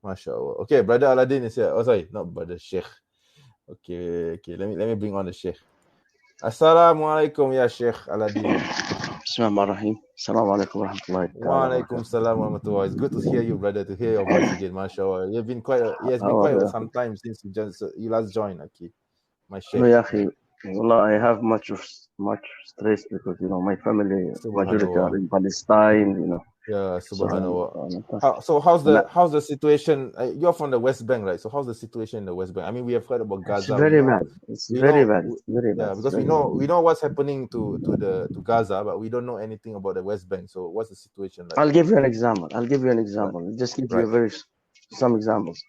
MashaAllah. Okay, brother Aladdin is here. Oh, sorry, not brother Sheikh. Okay. Let me bring on the Sheikh. Assalamualaikum ya Sheikh Aladdin. Bismillahirrahmanirrahim. Assalamu alaikum warahmatullahi Wa alaikum salam wa rahmatullah. It's good to hear you, brother, to hear your voice again, mashallah. It has been quite some time since you last joined, okay. My Sheikh. No, Yahi, Wallah, I have much stress because my family majority are in Palestine, Yeah, subhanallah. So how's the situation? You're from the West Bank, right? So how's the situation in the West Bank? I mean, we have heard about Gaza. It's very bad. It's very bad. Yeah, because we know what's happening to Gaza, but we don't know anything about the West Bank. So what's the situation like? I'll give you an example. Right. Just give you some examples.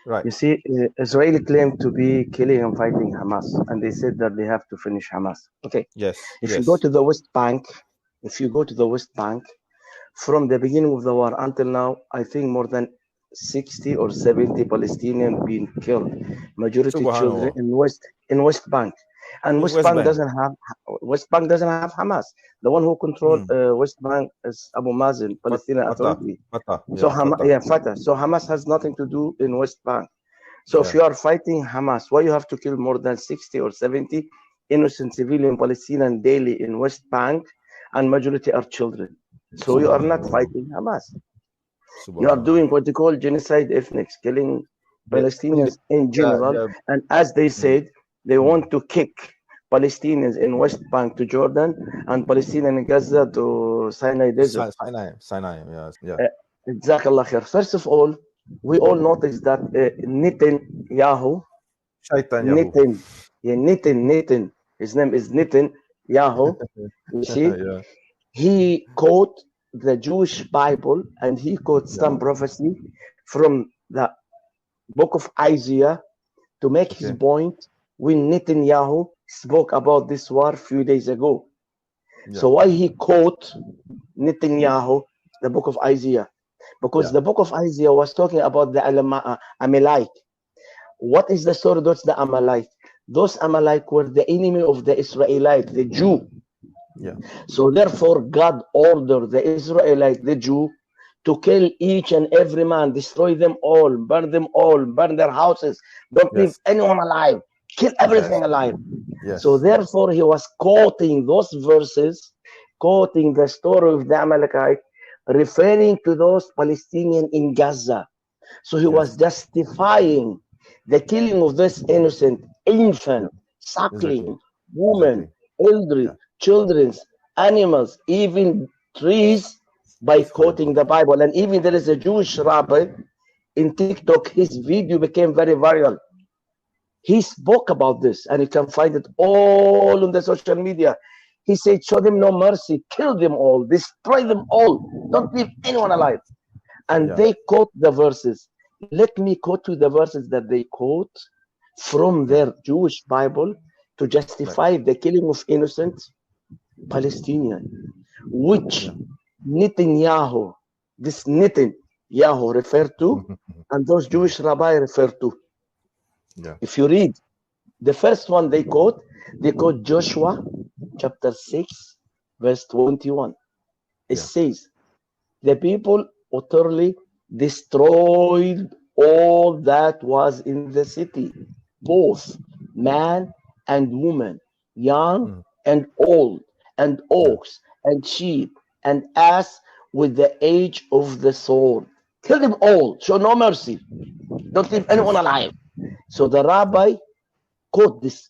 Right. You see, Israeli claimed to be killing and fighting Hamas, and they said that they have to finish Hamas. Okay. Yes. If you go to the West Bank, from the beginning of the war until now, I think more than 60 or 70 Palestinians being killed, majority children in West Bank. And West Bank doesn't have Hamas. The one who controls West Bank is Abu Mazen, Palestinian Authority. Fatah. So Hamas has nothing to do in West Bank. So if you are fighting Hamas, why you have to kill more than 60 or 70 innocent civilian Palestinians daily in West Bank, and majority are children? So you are not fighting Hamas. You are doing what they call genocide ethnics, killing Palestinians in general. And as they said, they want to kick Palestinians in West Bank to Jordan and Palestinians in Gaza to Sinai Desert. Sinai, yeah. Jazakallah khair. First of all, we all notice that Netanyahu, his name is Netanyahu. You see, he quote the Jewish Bible and he quotes some prophecy from the book of Isaiah to make his point when Netanyahu spoke about this war a few days ago. So why he quote Netanyahu the book of Isaiah? Because the book of Isaiah was talking about the Amalek. What is the story? That's the Amalek. Those Amalek were the enemy of the Israelite, the Jew. So therefore God ordered the Israelite, the Jew, to kill each and every man, destroy them all, burn their houses, don't leave anyone alive, kill everything alive. So therefore he was quoting those verses, quoting the story of the Amalekite, referring to those Palestinians in Gaza. So he was justifying the killing of this innocent infant, suckling, women, elderly, children, animals, even trees, by quoting the Bible. And even there is a Jewish rabbi in TikTok, his video became very viral. He spoke about this, and you can find it all on the social media. He said, show them no mercy, kill them all, destroy them all, don't leave anyone alive. And they quote the verses. Let me quote you the verses that they quote from their Jewish Bible to justify the killing of innocent Palestinians, which Netanyahu, this Netanyahu referred to, and those Jewish rabbis referred to. If you read the first one they quote Joshua chapter 6 verse 21. It says, the people utterly destroyed all that was in the city, both man and woman, young and old, and ox and sheep and ass, with the edge of the sword. Kill them all, show no mercy, don't leave anyone alive. So the rabbi quote this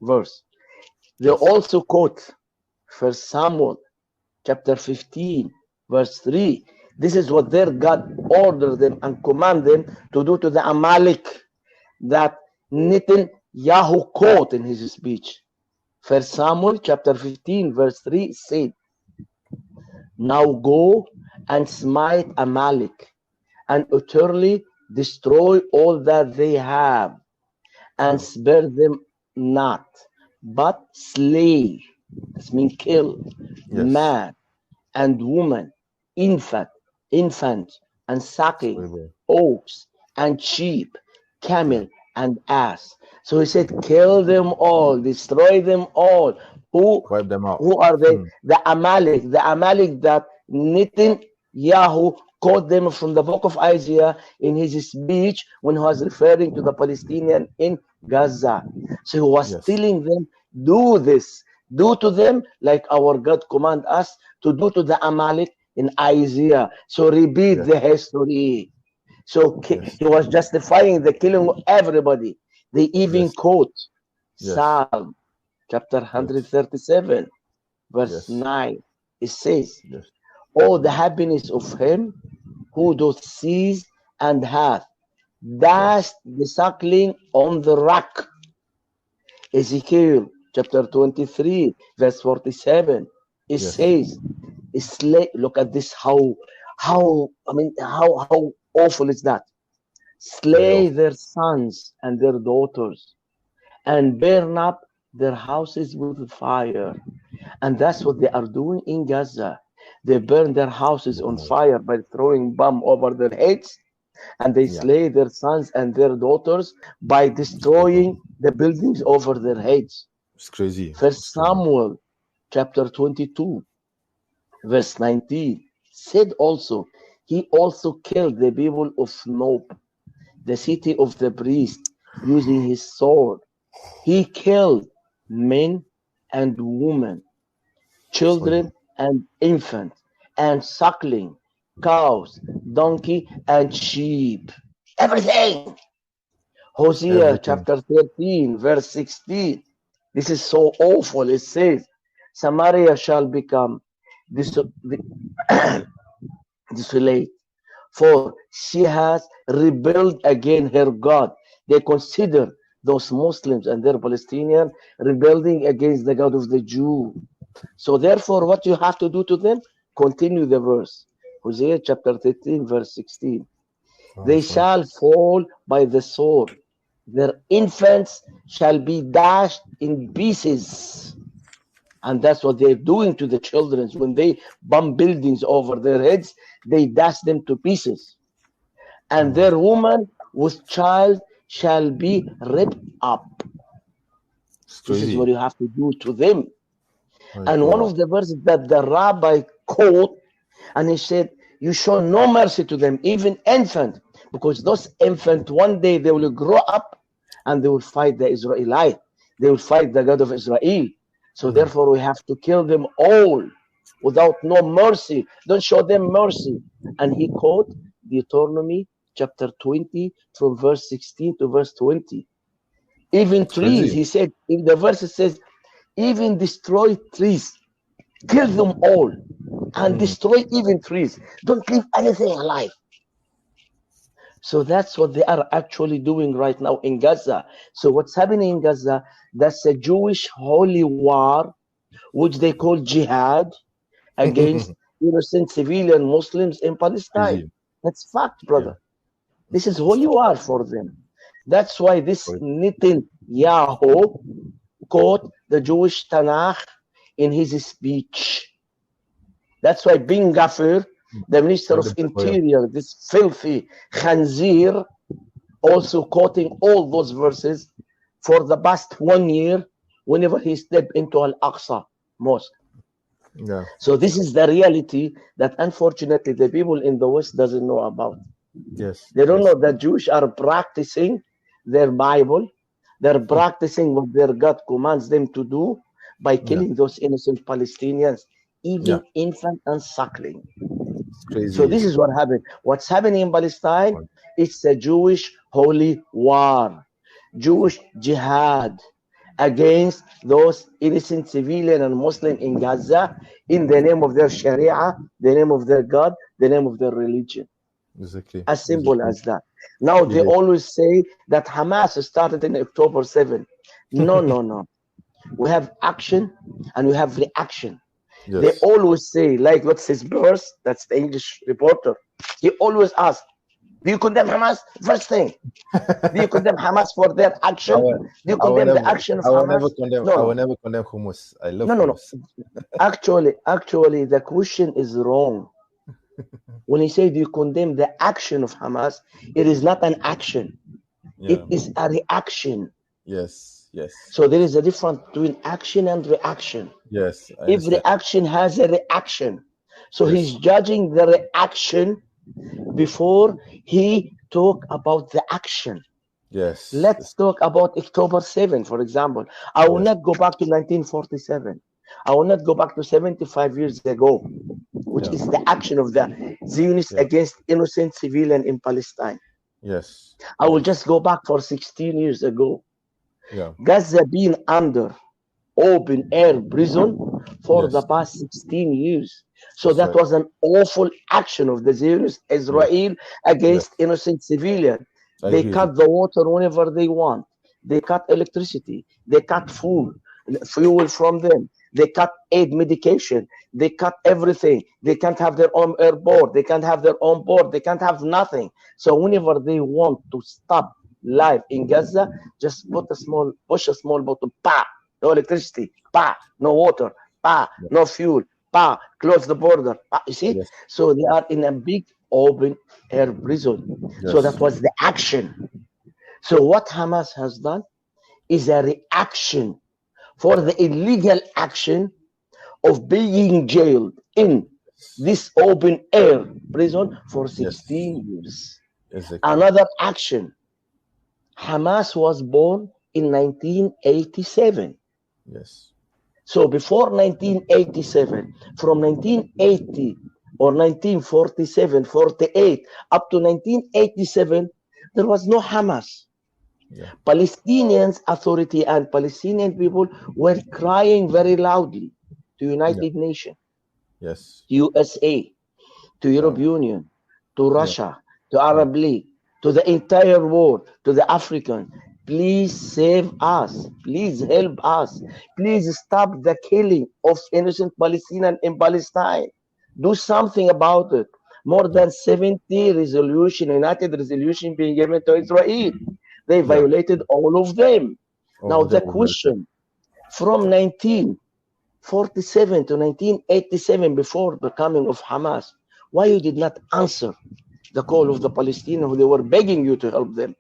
verse. They also quote 1 Samuel chapter 15 verse 3. This is what their God ordered them and commanded them to do to the Amalek, that Netanyahu quote in his speech. 1 Samuel chapter 15 verse 3 said, now go and smite Amalek and utterly destroy all that they have, and spare them not, but slay, this means kill, man and woman, infant and suckling, ox and sheep, camel and ass. So he said, kill them all, destroy them all. Wipe them out. Who are they? The Amalek that Netanyahu Yahoo quote them from the book of Isaiah in his speech when he was referring to the Palestinian in Gaza. So he was telling them, do this, do to them like our God command us to do to the Amalek in Isaiah. So repeat the history. So he was justifying the killing of everybody. They even quote Psalm chapter 137 verse 9. It says, oh, the happiness of him who doth seize and hath dashed the suckling on the rock. Ezekiel chapter 23 verse 47. It says, look at this, how awful is that? Slay their sons and their daughters and burn up their houses with fire. And that's what they are doing in Gaza. They burn their houses on fire by throwing bomb over their heads, and they slay their sons and their daughters by destroying the buildings over their heads. It's crazy. First Samuel chapter 22 verse 19 said also, he also killed the people of Nob, the city of the priest, using his sword. He killed men and women, children and infant, and suckling, cows, donkey, and sheep. Everything. Hosea chapter 13, verse 16. This is so awful. It says, Samaria shall become desolate, for she has rebelled against her God. They consider those Muslims and their Palestinians rebelling against the God of the Jew. So therefore, what you have to do to them, continue the verse. Hosea chapter 13, verse 16. They shall fall by the sword. Their infants shall be dashed in pieces. And that's what they're doing to the children. When they bomb buildings over their heads, they dash them to pieces. And their woman with child shall be ripped up. This is what you have to do to them. And one of the verses that the rabbi quote, and he said, you show no mercy to them, even infant, because those infants, one day they will grow up and they will fight the Israelite. They will fight the God of Israel. So therefore we have to kill them all without no mercy. Don't show them mercy. And he quote Deuteronomy chapter 20 from verse 16 to verse 20. Even trees, he said, in the verse it says, even destroy trees, kill them all, and destroy even trees. Don't leave anything alive. So that's what they are actually doing right now in Gaza. So what's happening in Gaza, that's a Jewish holy war, which they call jihad, against innocent civilian Muslims in Palestine. That's fact, brother. This is holy war for them. That's why this Netanyahu quote the Jewish Tanakh in his speech. That's why Ben Gvir, the Minister of Interior, this filthy Khanzir, also quoting all those verses for the past 1 year whenever he stepped into Al-Aqsa Mosque. So this is the reality that unfortunately the people in the West doesn't know about. They don't know that Jews are practicing their Bible. They're practicing what their God commands them to do by killing those innocent Palestinians, even infant and suckling. So this is what happened. What's happening in Palestine? It's a Jewish holy war, Jewish jihad against those innocent civilian and Muslim in Gaza in the name of their Sharia, the name of their God, the name of their religion. As simple as that. Now they always say that Hamas started in October 7. No, no, no. We have action and we have reaction. They always say, like what says Burst, that's the English reporter, he always asks, do you condemn Hamas? First thing. Do you condemn Hamas for their action? Do you condemn the action of Hamas? I will never condemn Hummus. I love Hummus. Actually, the question is wrong. When he says, do you condemn the action of Hamas? It is not an action. It is a reaction. So there is a difference between action and reaction. If reaction has a reaction. So he's judging the reaction before he talk about the action. Yes. Let's talk about October 7, for example. I will not go back to 1947. I will not go back to 75 years ago, which is the action of the Zionists against innocent civilians in Palestine. Yes. I will just go back for 16 years ago. Gaza being under open air prison for the past 16 years. So that was an awful action of the Zionists, Israel, against innocent civilians. They cut the water whenever they want. They cut electricity. They cut fuel from them. They cut aid medication. They cut everything. They can't have their own airport. They can't have their own port. They can't have nothing. So whenever they want to stop life in Gaza, just push a small button, no electricity, no water, no fuel, close the border. You see? So they are in a big open air prison. So that was the action. So what Hamas has done is a reaction for the illegal action of being jailed in this open air prison for 16 years. Another action. Hamas was born in 1987. So before 1987, from 1980 or 1947, 48, up to 1987, there was no Hamas. Palestinians Authority and Palestinian people were crying very loudly to United Nations, USA, to European Union, to Russia, to Arab League, to the entire world, to the African. Please save us. Please help us. Please stop the killing of innocent Palestinians in Palestine. Do something about it. More than 70 United resolution being given to Israel. They violated all of them. Now the question, from 1947 to 1987, before the coming of Hamas, why you did not answer the call of the Palestinians who they were begging you to help them?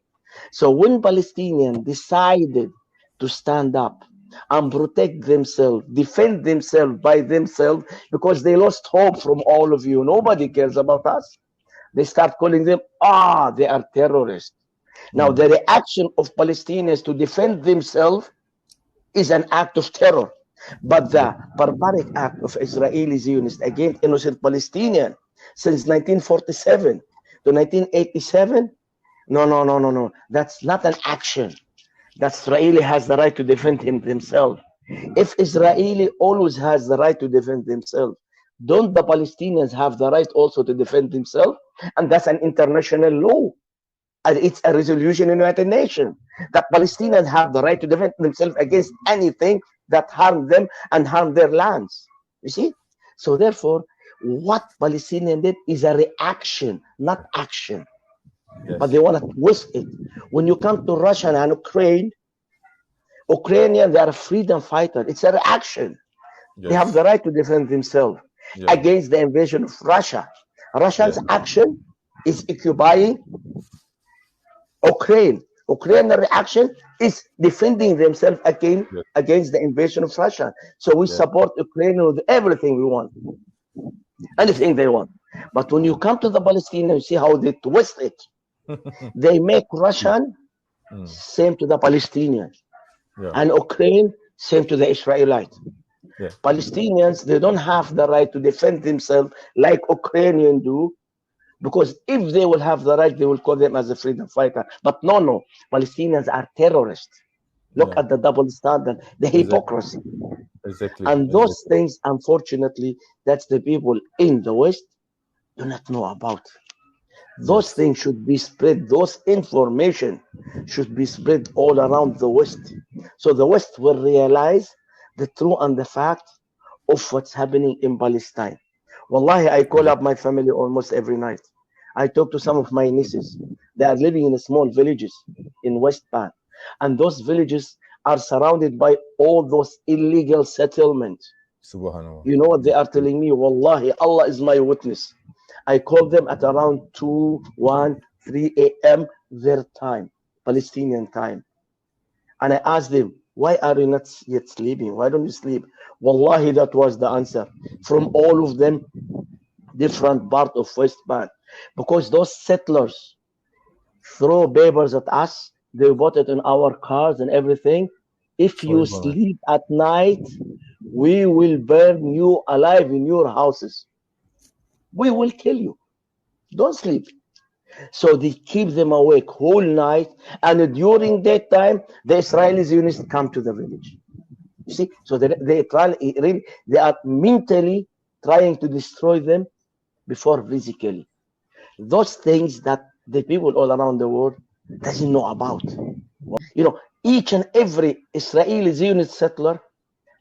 So when Palestinians decided to stand up and protect themselves, defend themselves by themselves, because they lost hope from all of you, nobody cares about us, they start calling them, they are terrorists. Now the reaction of Palestinians to defend themselves is an act of terror. But the barbaric act of Israeli Zionists against innocent Palestinians since 1947 to 1987, no. That's not an action. That Israeli has the right to defend themselves. If Israeli always has the right to defend themselves, don't the Palestinians have the right also to defend themselves? And that's an international law. And it's a resolution in the United Nations that Palestinians have the right to defend themselves against anything that harm them and harm their lands. You see? So therefore, what Palestinians did is a reaction, not action. But they want to twist it. When you come to Russia and Ukrainians, they are freedom fighters. It's a reaction. They have the right to defend themselves against the invasion of Russia. Russia's action is occupying Ukraine. Ukraine's reaction is defending themselves against the invasion of Russia. So we support Ukraine with everything we want, anything they want. But when you come to the Palestinians, you see how they twist it. They make Russian same to the Palestinians, and Ukraine same to the Israelites. Palestinians, they don't have the right to defend themselves like Ukrainians do, because if they will have the right, they will call them as a freedom fighter. But no, Palestinians are terrorists. Look at the double standard, the hypocrisy. And those things, unfortunately, that's the people in the West do not know about. Those things should be spread, those information should be spread all around the West. So the West will realize the truth and the fact of what's happening in Palestine. Wallahi, I call up my family almost every night. I talk to some of my nieces. They are living in small villages in West Bank. And those villages are surrounded by all those illegal settlements. Subhanallah. You know what they are telling me? Wallahi, Allah is my witness. I call them at around 2, 1, 3 a.m. their time, Palestinian time. And I asked them, why are you not yet sleeping? Why don't you sleep? Wallahi, that was the answer from all of them. different part of West Bank, because those settlers throw papers at us. They put it in our cars and everything. If you sleep at night, we will burn you alive in your houses. We will kill you. Don't sleep. So they keep them awake whole night, and during that time, the Israeli Zionists come to the village. You see, so they are mentally trying to destroy them before physically. Those things that the people all around the world doesn't know about. You know, each and every Israeli Zionist settler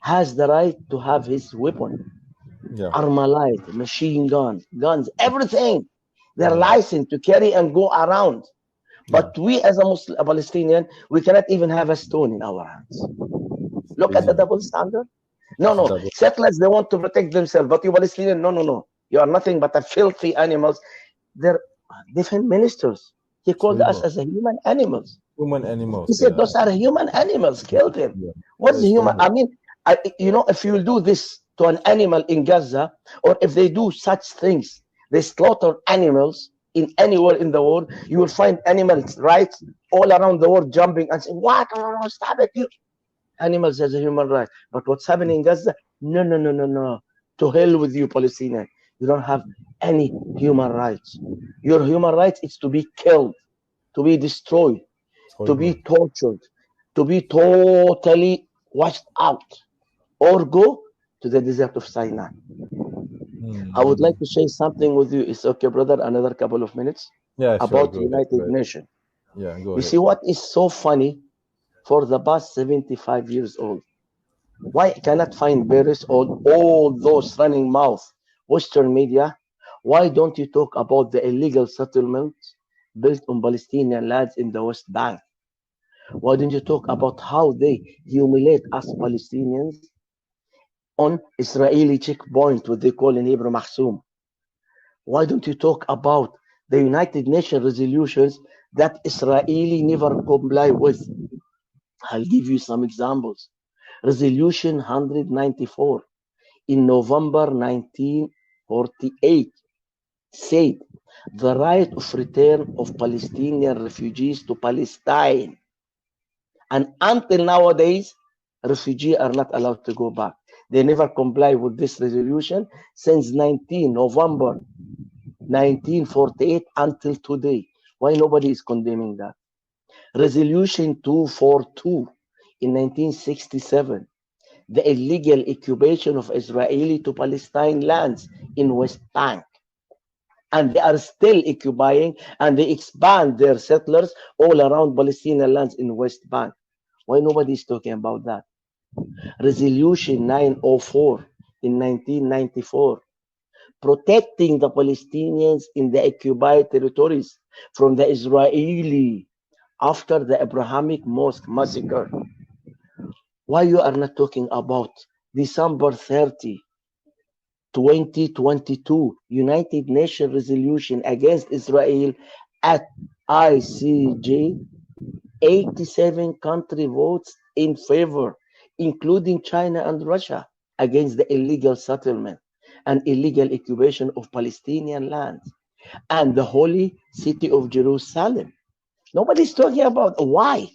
has the right to have his weapon, Armalite, machine gun, guns, everything. They're licensed to carry and go around. But we as a Palestinian, we cannot even have a stone in our hands. Look at the double standard. No. Settlers, they want to protect themselves. But you Palestinian, no. You are nothing but a filthy animals. They're different ministers. He called us as a human animals. Human animals. He said, those are human animals. Kill them. What's the human? I mean, if you do this to an animal in Gaza, or if they do such things, they slaughter animals in anywhere in the world, you will find animals rights all around the world jumping and saying, what? Oh, stop it. You animals as a human right. But what's happening in Gaza? No. To hell with you, Palestinian. You don't have any human rights. Your human rights is to be killed, to be destroyed, to be tortured, to be totally washed out, or go to the desert of Sinai. I would like to share something with you. It's okay, brother? Another couple of minutes? About the United Nations. Go ahead. You see what is so funny? For the past 75 years old, why I cannot find Paris or all those running mouth Western media? Why don't you talk about the illegal settlements built on Palestinian lands in the West Bank? Why don't you talk about how they humiliate us Palestinians on Israeli checkpoint, what they call in Hebrew Mahsum? Why don't you talk about the United Nations resolutions that Israeli never comply with? I'll give you some examples. Resolution 194 in November 1948 said the right of return of Palestinian refugees to Palestine. And until nowadays, refugees are not allowed to go back. They never comply with this resolution since November 1948 until today. Why nobody is condemning that? Resolution 242 in 1967, the illegal occupation of Israeli to Palestine lands in West Bank. And they are still occupying, and they expand their settlers all around Palestinian lands in West Bank. Why nobody is talking about that? Resolution 904 in 1994, protecting the Palestinians in the occupied territories from the Israeli after the Abrahamic Mosque massacre. Why you are not talking about December 30, 2022 United Nations resolution against Israel at ICJ? 87 country votes in favor, including China and Russia, against the illegal settlement and illegal occupation of Palestinian land and the holy city of Jerusalem. Nobody's talking about why.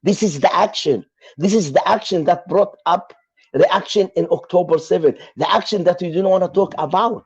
This is the action. This is the action that brought up reaction in October 7th. The action that you don't want to talk about.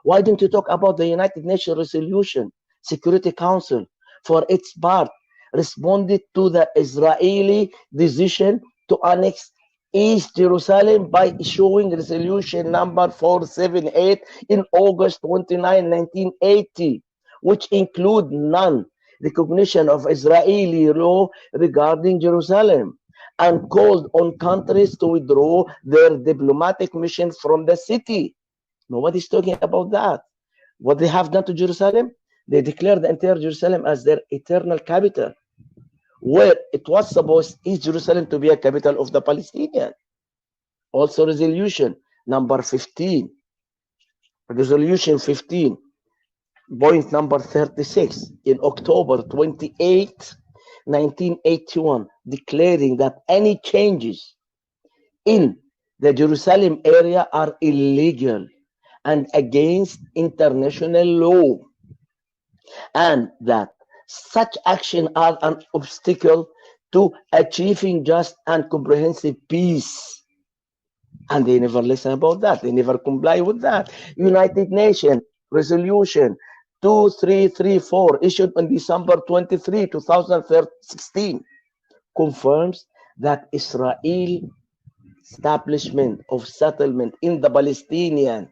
Why didn't you talk about the United Nations resolution, Security Council, for its part, responded to the Israeli decision to annex East Jerusalem by issuing resolution number 478 in August 29, 1980, which include non-recognition of Israeli law regarding Jerusalem, and called on countries to withdraw their diplomatic mission from the city. Nobody's talking about that. What they have done to Jerusalem, they declared the entire Jerusalem as their eternal capital, where it was supposed East Jerusalem to be a capital of the Palestinian. Also resolution number 15, resolution 15, point number 36 in October 28, 1981, declaring that any changes in the Jerusalem area are illegal and against international law, and that such action are an obstacle to achieving just and comprehensive peace. And they never listen about that. They never comply with that. United Nations Resolution 2334, issued on December 23, 2016, confirms that Israel establishment of settlement in the Palestinian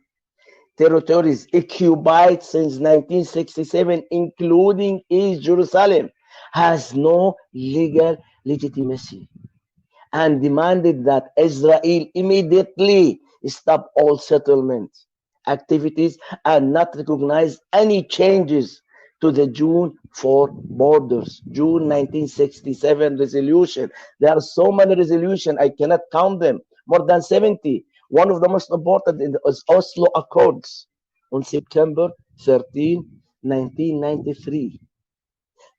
territories occupied since 1967, including East Jerusalem, has no legal legitimacy, and demanded that Israel immediately stop all settlement activities and not recognize any changes to the June 4 borders, June 1967 resolution. There are so many resolutions, I cannot count them, more than 70. One of the most important is Oslo Accords on September 13, 1993.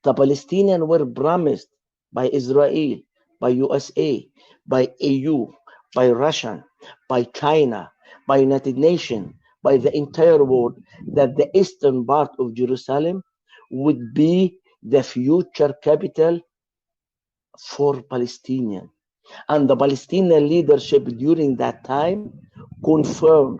The Palestinians were promised by Israel, by USA, by EU, by Russia, by China, by United Nations, by the entire world, that the eastern part of Jerusalem would be the future capital for Palestinians. And the Palestinian leadership during that time confirmed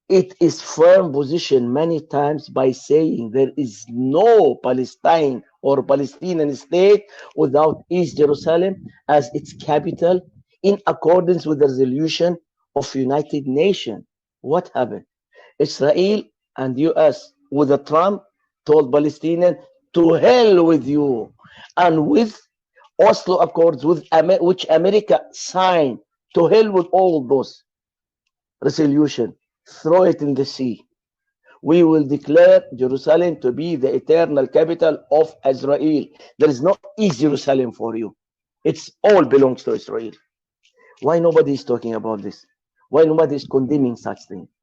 its firm position many times by saying there is no Palestine or Palestinian state without East Jerusalem as its capital, in accordance with the resolution of United Nations. What happened? Israel and US with the Trump told Palestinians, to hell with you. And with Oslo Accords, which America signed, to hell with all those resolutions. Throw it in the sea. We will declare Jerusalem to be the eternal capital of Israel. There is no East Jerusalem for you. It's all belongs to Israel. Why nobody is talking about this? Why nobody is condemning such thing?